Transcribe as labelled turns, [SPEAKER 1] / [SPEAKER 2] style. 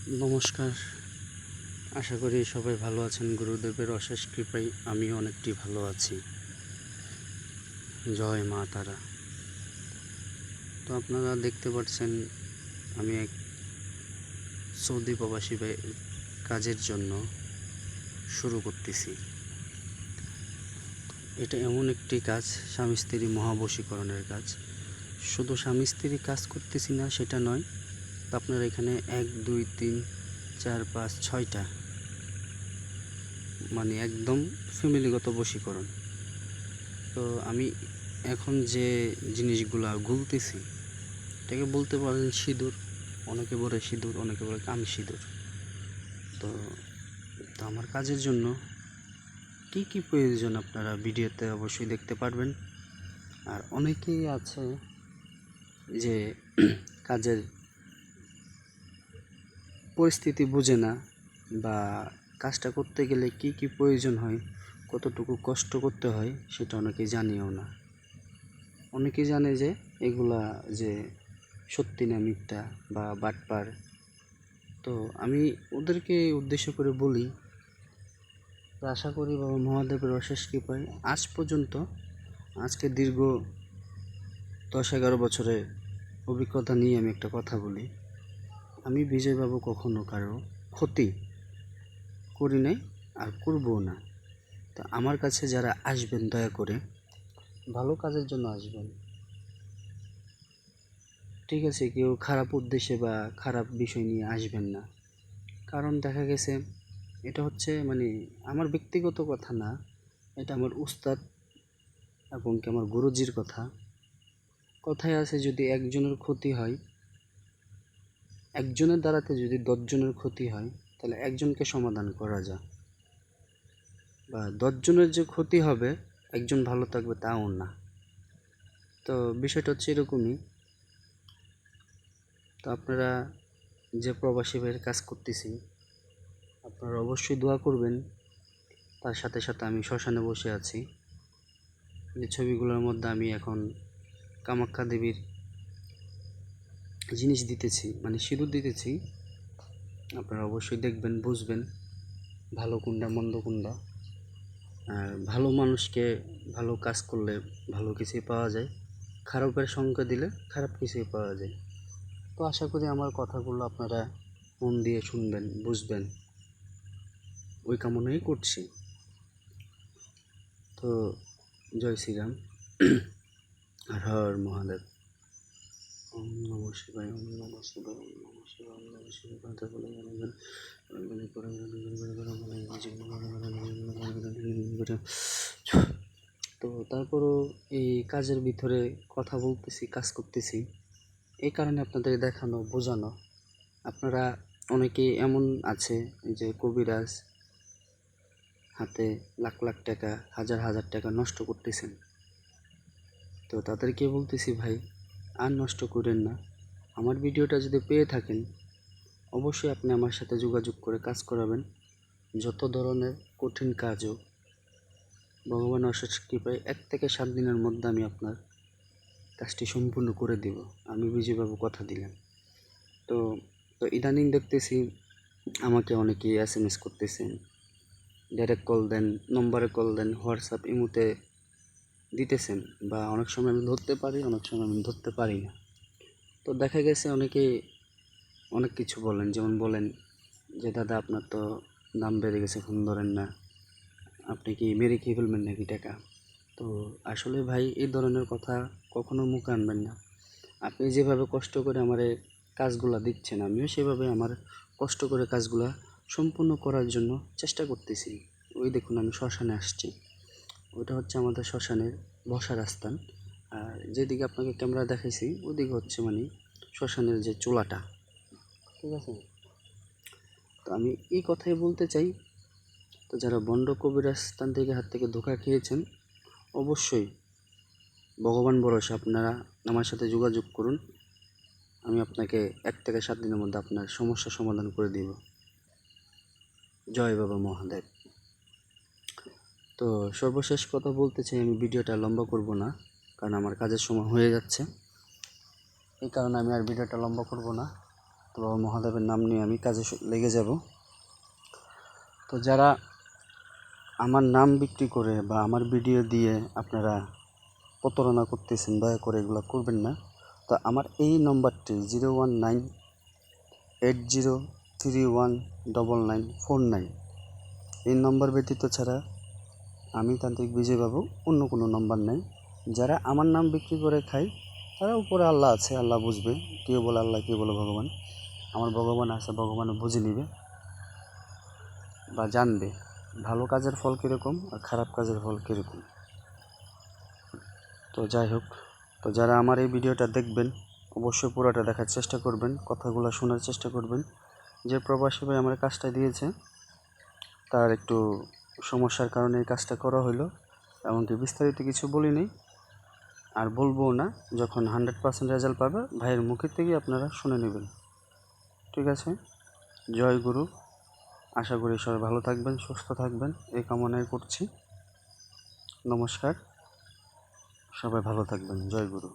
[SPEAKER 1] নমস্কার, আশা করি সবাই ভালো আছেন। গুরুদেবের অশেষ কৃপায় আমিও অনেকটি ভালো আছি। জয় মা তারা। তো আপনারা দেখতে পাচ্ছেন আমি এক সৌদি প্রবাসী কাজের জন্য শুরু করতেছি। এটা এমন একটি কাজ, স্বামী স্ত্রী মহাবশীকরণের কাজ। শুধু স্বামী স্ত্রী কাজ করতেছি না সেটা নয়, তো আপনারা এখানে 1 2 3 4 5 6টা মানে একদম ফ্যামিলিগত বশীকরণ। তো আমি এখন যে জিনিসগুলা গুলতেছি এটাকে বলতে পারেন সিঁদুর। অনেকে বলে সিঁদুর, অনেকে বলে কামি সিঁদুর। তো তো আমার কাজের জন্য কি কি প্রয়োজন আপনারা ভিডিওতে অবশ্যই দেখতে পারবেন। আর অনেকেই আছে যে কাজের পরিস্থিতি বুঝে না, বা কাজটা করতে গেলে কি কি প্রয়োজন হয়, কতটুকু কষ্ট করতে হয় সেটা অনেকেই জানিও না। অনেকেই জানে যে এগুলা যে সত্যি না মিথ্যা বা বাটপার। তো আমি ওদেরকে উদ্দেশ্য করে বলি, আশা করি বাবা মহাদেবের অশেষ কৃপায় আজ পর্যন্ত, আজকে দীর্ঘ 10-11 বছরের অভিজ্ঞতা নিয়ে আমি একটা কথা বলি, আমি বিজয়বাবু কখনো কারো ক্ষতি করি নাই আর করবও না। তো আমার কাছে যারা আসবেন দয়া করে ভালো কাজের জন্য আসবেন, ঠিক আছে? কেউ খারাপ উদ্দেশ্যে বা খারাপ বিষয় নিয়ে আসবেন না। কারণ দেখা গেছে এটা হচ্ছে মানে আমার ব্যক্তিগত কথা না, এটা আমার উস্তাদ এবং কি আমার গুরুজির কথা। কথায় আছে, যদি একজনের ক্ষতি হয়, একজনের দ্বারাতে যদি 10 জনের ক্ষতি হয়, তাহলে একজনকে সমাধান করা যায়। বা 10 জনের যে ক্ষতি হবে একজন ভালো থাকবে তাও না। তো বিষয়টা হচ্ছে এরকমই। তো আপনারা যে প্রবাসী ভাইয়ের কাজ করতেছি, আপনারা অবশ্যই দোয়া করবেন। তার সাথে সাথে আমি শ্মশানে বসে আছি। এই ছবিগুলোর মধ্যে আমি এখন কামাখ্যা দেবীর জিনিস দিতেছি, মানে সিঁদুর দিতেছি। আপনারা অবশ্যই দেখবেন, বুঝবেন ভালো কোনটা মন্দ কোনটা। আর ভালো মানুষকে ভালো কাজ করলে ভালো কিছুই পাওয়া যায়, খারাপের সঙ্গ দিলে খারাপ কিছুই পাওয়া যায়। তো আশা করি আমার কথাগুলো আপনারা মন দিয়ে শুনবেন, বুঝবেন, ওই কামনাই করছি। তো জয় শ্রীরাম, হর হর মহাদেব। ওম নম শিবায়, ওম নম শিবায়, ওম নম শিবায়, ওম নম শিবায়। কথা বলে জানাবেন। তো তারপরও এই কাজের ভিতরে কথা বলতেছি, কাজ করতেছি, এই কারণে আপনাদের দেখানো, বোঝানো। আপনারা অনেকেই এমন আছে যে কবিরাজ হাতে লাখ লাখ টাকা, হাজার হাজার টাকা নষ্ট করতেছেন। তো তাদেরকে বলতেছি, ভাই আর নষ্ট করেন না। আমার ভিডিওটা যদি পেয়ে থাকেন, অবশ্যই আপনি আমার সাথে যোগাযোগ করে কাজ করাবেন। যত ধরনের কঠিন কাজও ভগবান অশেষ কৃপায় 1 থেকে 7 দিনের মধ্যে আমি আপনার কাজটি সম্পূর্ণ করে দেব। আমি বিজয়বাবু কথা দিলাম। তো তো ইদানিং দেখতেছি আমাকে অনেকেই SMS করতেছেন, ডাইরেক্ট কল দেন, নম্বরে কল দেন, হোয়াটসঅ্যাপ ইমোতে দিতেছেন। বা অনেক সময় আমি ধরতে পারি, অনেক সময় আমি ধরতে পারি না। তো দেখা গেছে অনেকে অনেক কিছু বলেন, যেমন বলেন যে দাদা আপনার তো দাম বেড়ে গেছে, ফোন ধরেন না, আপনি কি মেরে খেয়ে ফেলবেন নাকি টাকা? তো আসলে ভাই এই ধরনের কথা কখনো মুখে আনবেন না। আপনি যেভাবে কষ্ট করে আমার কাজগুলা দিচ্ছেন, আমিও সেভাবে আমার কষ্ট করে কাজগুলা সম্পূর্ণ করার জন্য চেষ্টা করতেছি। ওই দেখুন আমি শ্মশানে আসছি, ওইটা হচ্ছে আমাদের শ্মশানের বসার স্থান। আর যেদিকে আপনাকে ক্যামেরা দেখাইছি ওইদিকে হচ্ছে মানে শ্মশানের যে চুলাটা, ঠিক আছে? তো আমি এই কথাই বলতে চাই, তো যারা বন্ড কবিরাজ তান্ত্রিকের হাত থেকে ধোঁকা খেয়েছেন, অবশ্যই ভগবান ভরসা আপনারা আমার সাথে যোগাযোগ করুন। আমি আপনাকে 1 থেকে 7 দিনের মধ্যে আপনার সমস্যার সমাধান করে দিব। জয় বাবা মহাদেব। তো সর্বশেষ কথা বলতে চাই, আমি ভিডিওটা লম্বা করব না, কারণ আমার কাজের সময় হয়ে যাচ্ছে। এই কারণে আমি আর ভিডিওটা লম্বা করব না। তো বাবা মহাদেবের নাম নিয়ে আমি কাজে লেগে যাব। তো যারা আমার নাম বিক্রি করে বা আমার ভিডিও দিয়ে আপনারা প্রতারণা করতেছেন, দয়া করে এগুলো করবেন না। তো আমার এই নম্বরটি 01980319949, এই নম্বর ব্যতীত ছাড়া আমি তান্ত্রিক বিজয় বাবু অন্য কোনো নম্বর নেই। যারা আমার নাম বিক্রি করে খায় তারা উপরে আল্লাহ আছে, আল্লাহ বুঝবে, কেউ বলে আল্লাহ, কেউ বলে ভগবান। আমার ভগবান আছে, ভগবান বুঝে নিবে বা জানবে ভালো কাজের ফল কীরকম আর খারাপ কাজের ফল কীরকম। তো যাই হোক, তো যারা আমার এই ভিডিওটা দেখবেন অবশ্যই পুরোটা দেখার চেষ্টা করবেন, কথাগুলো শোনার চেষ্টা করবেন। যে প্রবাসী ভাই আমার কাজটা দিয়েছে তার একটু সমস্যার কারণে এই কাজটা করা হলো, এমনকি বিস্তারিত কিছু বলিনি আর বলবো না। যখন 100% রেজাল্ট পাবে ভাইয়ের মুখের থেকেই আপনারা শুনে নেবেন। ঠিক আছে, জয় গুরু। আশা করি সবাই ভালো থাকবেন, সুস্থ থাকবেন, এই কামনাই করছি। নমস্কার, সবাই ভালো থাকবেন। জয় গুরু।